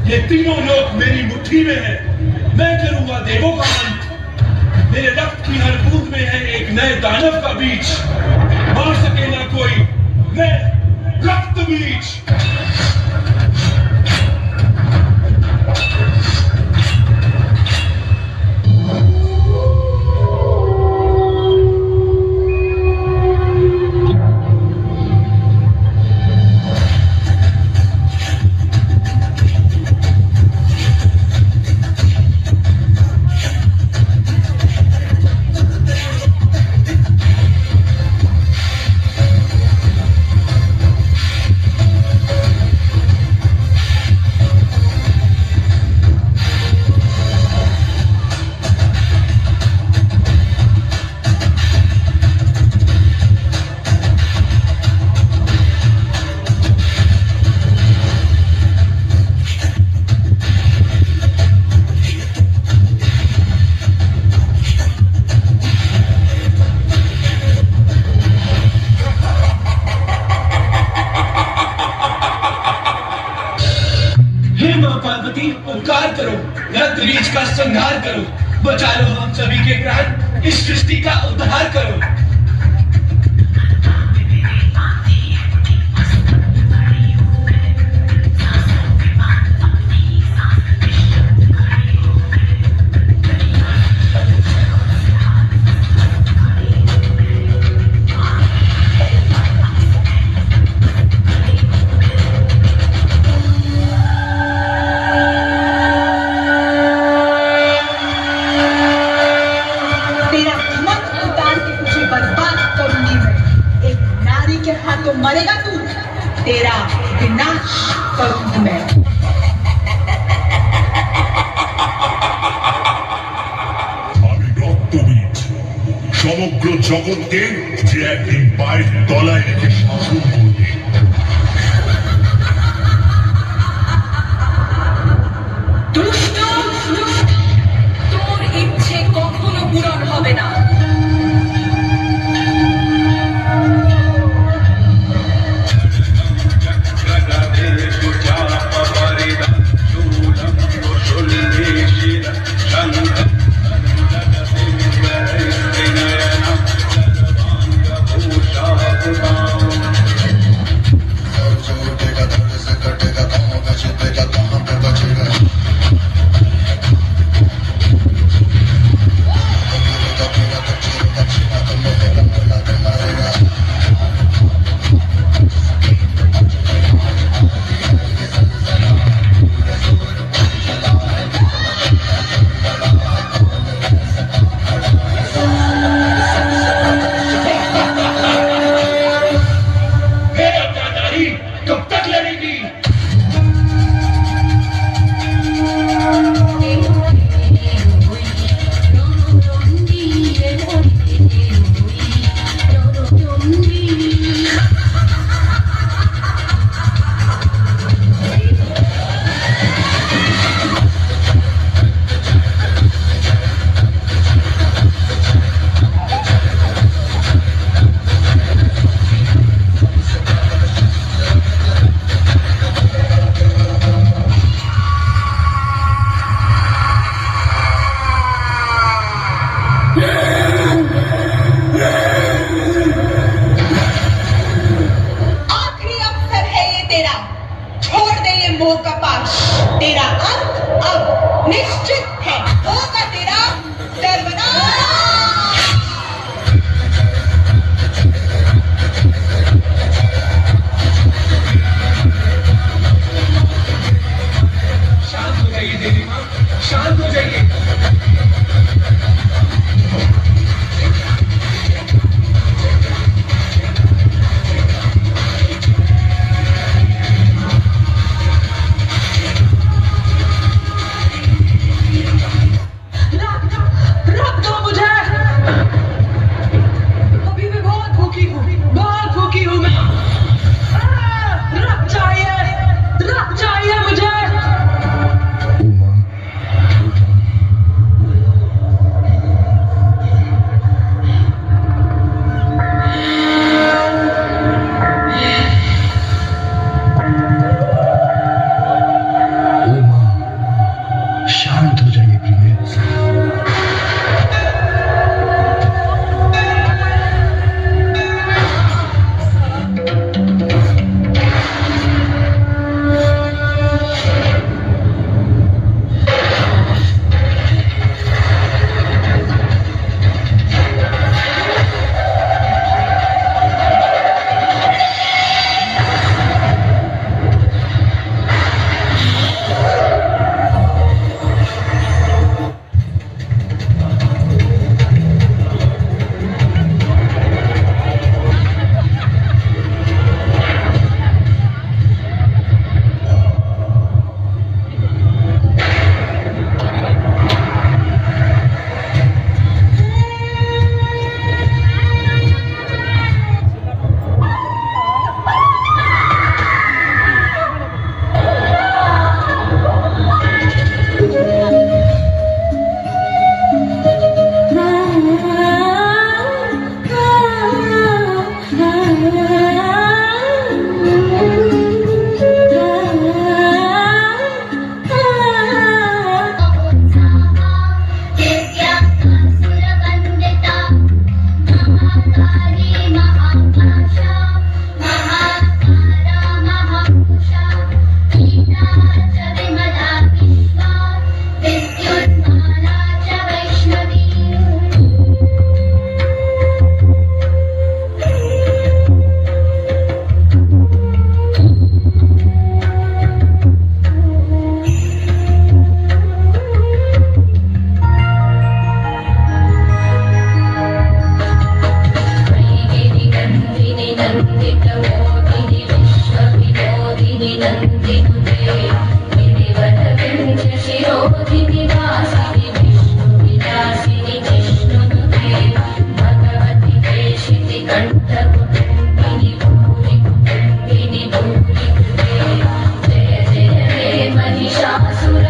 ये तीनों लोग मेरी मुट्ठी में है। मैं करूंगा देवों का अंत। मेरे रक्त की हर बूंद में है एक नए दानव का बीज। मार सके ना कोई, मैं रक्त बीज। पार्वती उपकार करो, रक्त बीज का संहार करो, बचा लो हम सभी के प्राण, इस सृष्टि का उद्धार करो। तो मरेगा तू, तेरा विनाश करूंगी मैं। আমি রক্তবীজ, সমগ্র জগৎকে যে একদিন পায়ের তলায় রেখে শাসন করবে। দুষ্ট, তোর ইচ্ছে কখনো পূরণ হবে না। तेरा अंत अब निश्चित है, होगा तेरा सर्वनाश। शांत हो जाइए देवी माँ, शांत हो जाइए। रख दो मुझे, अभी भी बहुत भूखी हूँ मैं। रख चाहिए मुझे। उमा, उमा, शांत हो जाइए प्रिय। महिषासुर